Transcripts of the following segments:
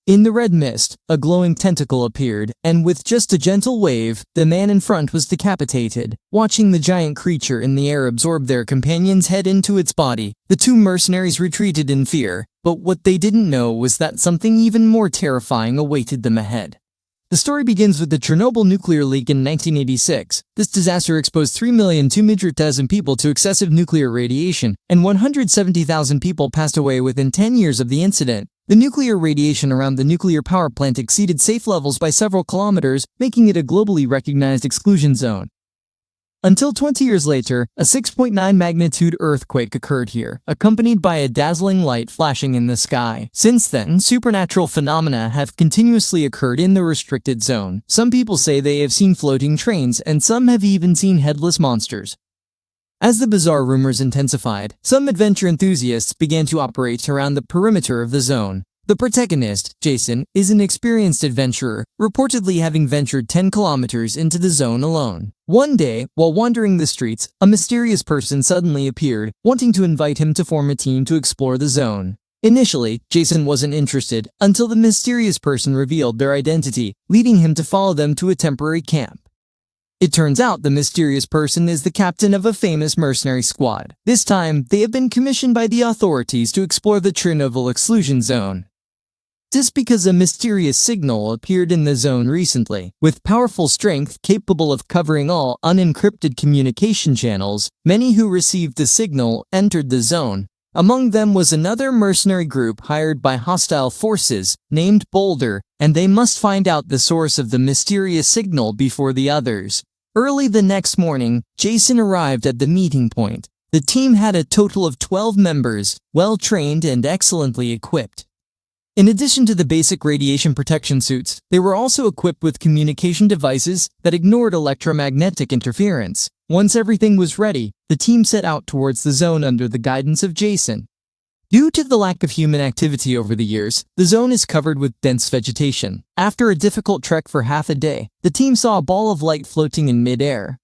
In the red mist, a glowing tentacle appeared, and with just a gentle wave, the man in front was decapitated. Watching the giant creature in the air absorb their companion's head into its body, the two mercenaries retreated in fear, but what they didn't know was that something even more terrifying awaited them ahead. The story begins with the Chernobyl nuclear leak in 1986. This disaster exposed 3,200,000 people to excessive nuclear radiation, and 170,000 people passed away within 10 years of the incident. The nuclear radiation around the nuclear power plant exceeded safe levels by several kilometers, making it a globally recognized exclusion zone. Until 20 years later, a 6.9 magnitude earthquake occurred here, accompanied by a dazzling light flashing in the sky. Since then, supernatural phenomena have continuously occurred in the restricted zone. Some people say they have seen floating trains, and some have even seen headless monsters. As the bizarre rumors intensified, some adventure enthusiasts began to operate around the perimeter of the zone. The protagonist, Jason, is an experienced adventurer, reportedly having ventured 10 kilometers into the zone alone. One day, while wandering the streets, a mysterious person suddenly appeared, wanting to invite him to form a team to explore the zone. Initially, Jason wasn't interested, until the mysterious person revealed their identity, leading him to follow them to a temporary camp. It turns out the mysterious person is the captain of a famous mercenary squad. This time, they have been commissioned by the authorities to explore the Chernobyl Exclusion Zone. This because a mysterious signal appeared in the zone recently. With powerful strength capable of covering all unencrypted communication channels, many who received the signal entered the zone. Among them was another mercenary group hired by hostile forces, named Boulder, and they must find out the source of the mysterious signal before the others. Early the next morning, Jason arrived at the meeting point. The team had a total of 12 members, well-trained and excellently equipped. In addition to the basic radiation protection suits, they were also equipped with communication devices that ignored electromagnetic interference. Once everything was ready, the team set out towards the zone under the guidance of Jason. Due to the lack of human activity over the years, the zone is covered with dense vegetation. After a difficult trek for half a day, the team saw a ball of light floating in mid-air.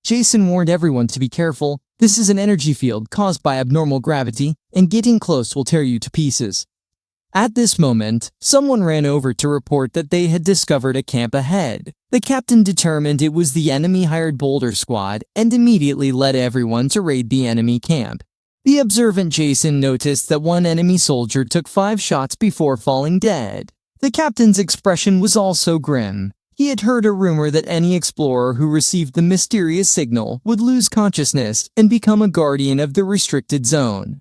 Jason warned everyone to be careful. This is an energy field caused by abnormal gravity, and getting close will tear you to pieces. At this moment, someone ran over to report that they had discovered a camp ahead. The captain determined it was the enemy-hired Boulder squad and immediately led everyone to raid the enemy camp. The observant Jason noticed that one enemy soldier took 5 shots before falling dead. The captain's expression was also grim. He had heard a rumor that any explorer who received the mysterious signal would lose consciousness and become a guardian of the restricted zone.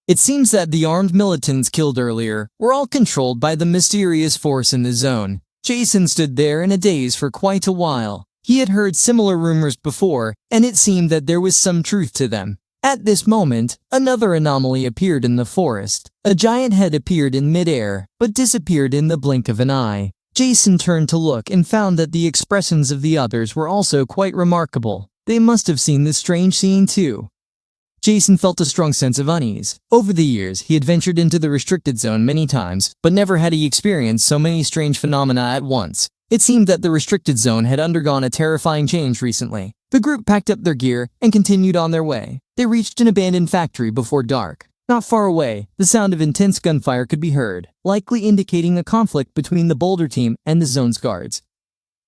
It seems that the armed militants killed earlier were all controlled by the mysterious force in the zone. Jason stood there in a daze for quite a while. He had heard similar rumors before, and it seemed that there was some truth to them. At this moment, another anomaly appeared in the forest. A giant head appeared in midair, but disappeared in the blink of an eye. Jason turned to look and found that the expressions of the others were also quite remarkable. They must have seen this strange scene too. Jason felt a strong sense of unease. Over the years, he had ventured into the restricted zone many times, but never had he experienced so many strange phenomena at once. It seemed that the restricted zone had undergone a terrifying change recently. The group packed up their gear and continued on their way. They reached an abandoned factory before dark. Not far away, the sound of intense gunfire could be heard, likely indicating a conflict between the Boulder team and the zone's guards.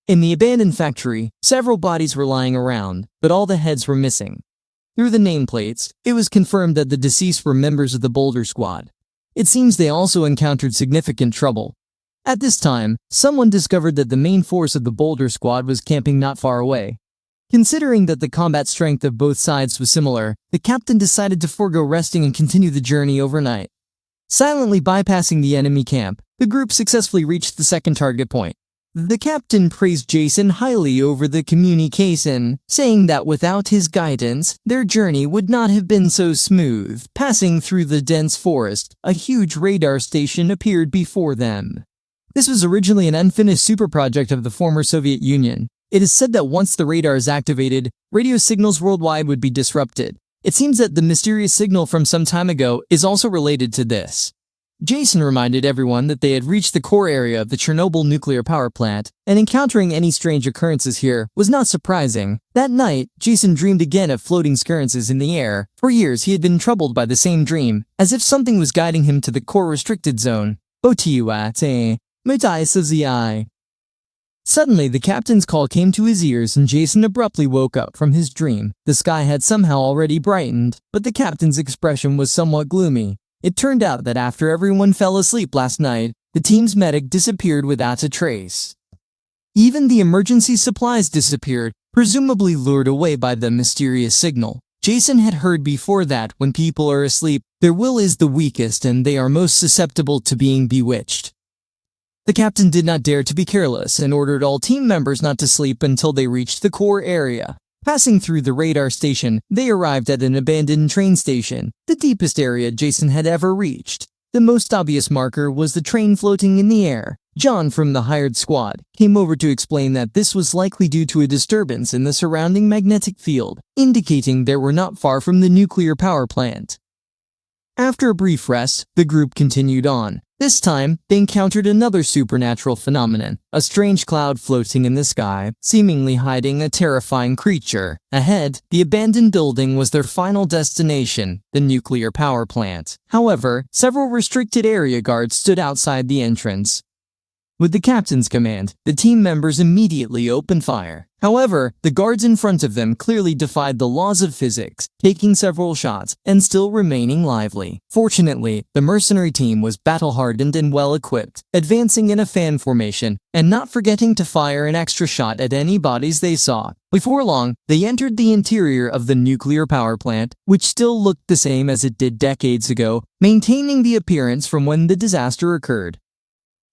In the abandoned factory, several bodies were lying around, but all the heads were missing. Through the nameplates, it was confirmed that the deceased were members of the Boulder squad. It seems they also encountered significant trouble. At this time, someone discovered that the main force of the Boulder squad was camping not far away. Considering that the combat strength of both sides was similar, the captain decided to forego resting and continue the journey overnight. Silently bypassing the enemy camp, the group successfully reached the second target point. The captain praised Jason highly over the communication, saying that without his guidance, their journey would not have been so smooth. Passing through the dense forest, a huge radar station appeared before them. This was originally an unfinished super project of the former Soviet Union. It is said that once the radar is activated, radio signals worldwide would be disrupted. It seems that the mysterious signal from some time ago is also related to this. Jason reminded everyone that they had reached the core area of the Chernobyl nuclear power plant, and encountering any strange occurrences here was not surprising. That night, Jason dreamed again of floating occurrences in the air. For years, he had been troubled by the same dream, as if something was guiding him to the core restricted zone. Otiwate, Mutaisazii. Suddenly, the captain's call came to his ears and Jason abruptly woke up from his dream. The sky had somehow already brightened, but the captain's expression was somewhat gloomy. It turned out that after everyone fell asleep last night, the team's medic disappeared without a trace. Even the emergency supplies disappeared, presumably lured away by the mysterious signal. Jason had heard before that when people are asleep, their will is the weakest and they are most susceptible to being bewitched. The captain did not dare to be careless and ordered all team members not to sleep until they reached the core area. Passing through the radar station, they arrived at an abandoned train station, the deepest area Jason had ever reached. The most obvious marker was the train floating in the air. John from the hired squad came over to explain that this was likely due to a disturbance in the surrounding magnetic field, indicating they were not far from the nuclear power plant. After a brief rest, the group continued on. This time, they encountered another supernatural phenomenon, a strange cloud floating in the sky, seemingly hiding a terrifying creature. Ahead, the abandoned building was their final destination, the nuclear power plant. However, several restricted area guards stood outside the entrance. With the captain's command, the team members immediately opened fire. However, the guards in front of them clearly defied the laws of physics, taking several shots and still remaining lively. Fortunately, the mercenary team was battle-hardened and well-equipped, advancing in a fan formation and not forgetting to fire an extra shot at any bodies they saw. Before long, they entered the interior of the nuclear power plant, which still looked the same as it did decades ago, maintaining the appearance from when the disaster occurred.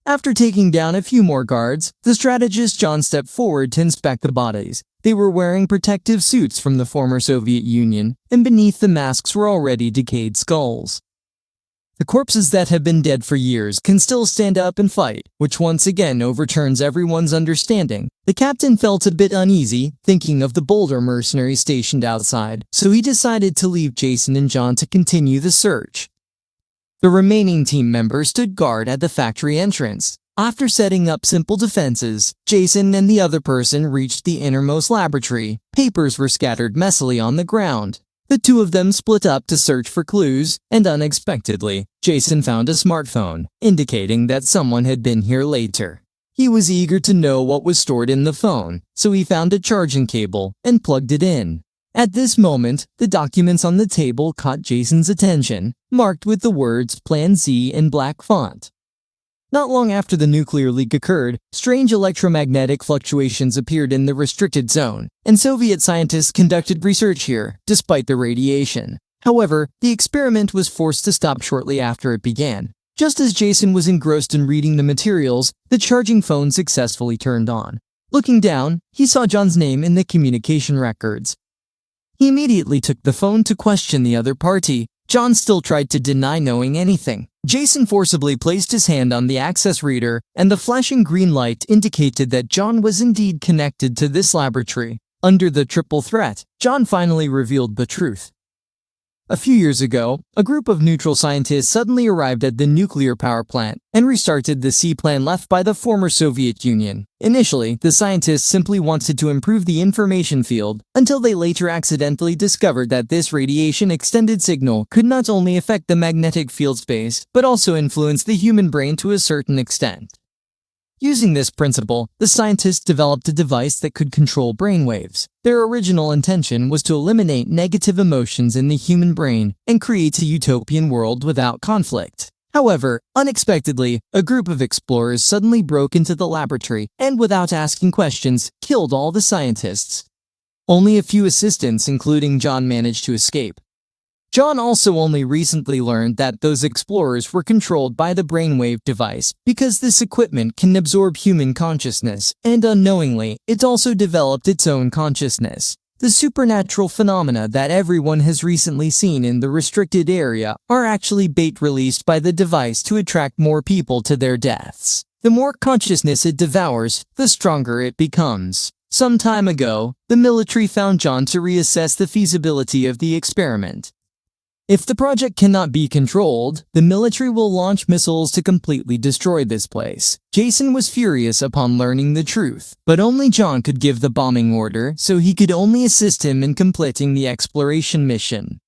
After taking down a few more guards, the strategist John stepped forward to inspect the bodies. They were wearing protective suits from the former Soviet Union, and beneath the masks were already decayed skulls. The corpses that have been dead for years can still stand up and fight, which once again overturns everyone's understanding. The captain felt a bit uneasy, thinking of the bolder mercenaries stationed outside, so he decided to leave Jason and John to continue the search. The remaining team members stood guard at the factory entrance. After setting up simple defenses, Jason and the other person reached the innermost laboratory. Papers were scattered messily on the ground. The two of them split up to search for clues, and unexpectedly, Jason found a smartphone, indicating that someone had been here later. He was eager to know what was stored in the phone, so he found a charging cable and plugged it in. At this moment, the documents on the table caught Jason's attention, marked with the words Plan Z in black font. Not long after the nuclear leak occurred, strange electromagnetic fluctuations appeared in the restricted zone, and Soviet scientists conducted research here, despite the radiation. However, the experiment was forced to stop shortly after it began. Just as Jason was engrossed in reading the materials, the charging phone successfully turned on. Looking down, he saw John's name in the communication records. He immediately took the phone to question the other party. John still tried to deny knowing anything. Jason forcibly placed his hand on the access reader, and the flashing green light indicated that John was indeed connected to this laboratory. Under the triple threat, John finally revealed the truth. A few years ago, a group of neutral scientists suddenly arrived at the nuclear power plant and restarted the C plan left by the former Soviet Union. Initially, the scientists simply wanted to improve the information field, until they later accidentally discovered that this radiation extended signal could not only affect the magnetic field space, but also influence the human brain to a certain extent. Using this principle, the scientists developed a device that could control brainwaves. Their original intention was to eliminate negative emotions in the human brain and create a utopian world without conflict. However, unexpectedly, a group of explorers suddenly broke into the laboratory and, without asking questions, killed all the scientists. Only a few assistants, including John, managed to escape. John also only recently learned that those explorers were controlled by the brainwave device because this equipment can absorb human consciousness, and unknowingly, it also developed its own consciousness. The supernatural phenomena that everyone has recently seen in the restricted area are actually bait released by the device to attract more people to their deaths. The more consciousness it devours, the stronger it becomes. Some time ago, the military found John to reassess the feasibility of the experiment. If the project cannot be controlled, the military will launch missiles to completely destroy this place. Jason was furious upon learning the truth, but only John could give the bombing order, so he could only assist him in completing the exploration mission.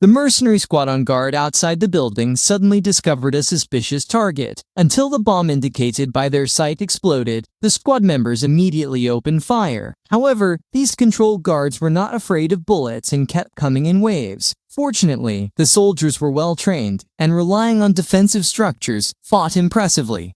The mercenary squad on guard outside the building suddenly discovered a suspicious target. Until the bomb indicated by their sight exploded, the squad members immediately opened fire. However, these control guards were not afraid of bullets and kept coming in waves. Fortunately, the soldiers were well trained and, relying on defensive structures, fought impressively.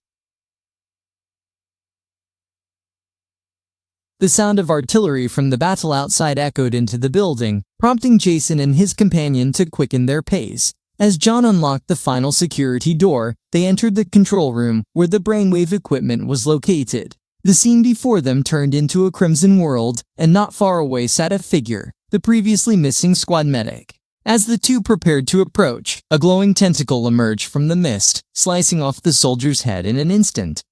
The sound of artillery from the battle outside echoed into the building, prompting Jason and his companion to quicken their pace. As John unlocked the final security door, they entered the control room where the brainwave equipment was located. The scene before them turned into a crimson world, and not far away sat a figure, the previously missing squad medic. As the two prepared to approach, a glowing tentacle emerged from the mist, slicing off the soldier's head in an instant.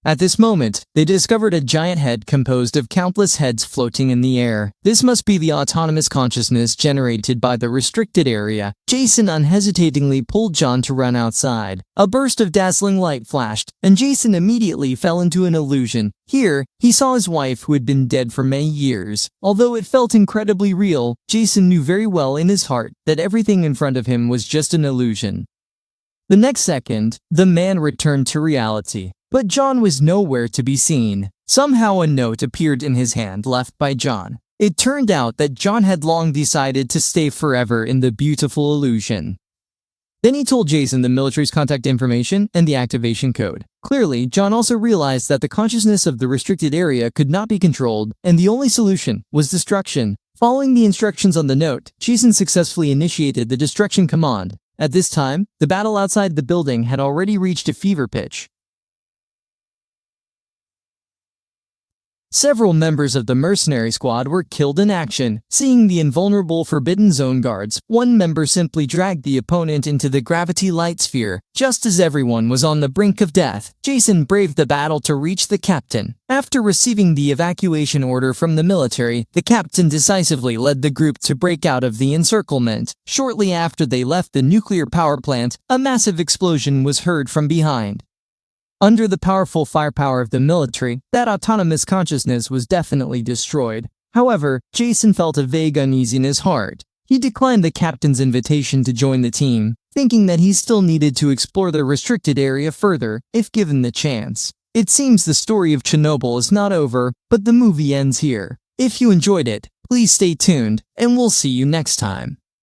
At this moment, they discovered a giant head composed of countless heads floating in the air. This must be the autonomous consciousness generated by the restricted area. Jason unhesitatingly pulled John to run outside. A burst of dazzling light flashed, and Jason immediately fell into an illusion. Here, he saw his wife who had been dead for many years. Although it felt incredibly real, Jason knew very well in his heart that everything in front of him was just an illusion. The next second, the man returned to reality. But John was nowhere to be seen. Somehow a note appeared in his hand left by John. It turned out that John had long decided to stay forever in the beautiful illusion. Then he told Jason the military's contact information and the activation code. Clearly, John also realized that the consciousness of the restricted area could not be controlled, and the only solution was destruction. Following the instructions on the note, Jason successfully initiated the destruction command. At this time, the battle outside the building had already reached a fever pitch. Several members of the mercenary squad were killed in action. Seeing the invulnerable Forbidden Zone guards, one member simply dragged the opponent into the gravity light sphere. Just as everyone was on the brink of death, Jason braved the battle to reach the captain. After receiving the evacuation order from the military, the captain decisively led the group to break out of the encirclement. Shortly after they left the nuclear power plant, a massive explosion was heard from behind. Under the powerful firepower of the military, that autonomous consciousness was definitely destroyed. However, Jason felt a vague unease in his heart. He declined the captain's invitation to join the team, thinking that he still needed to explore the restricted area further, if given the chance. It seems the story of Chernobyl is not over, but the movie ends here. If you enjoyed it, please stay tuned, and we'll see you next time.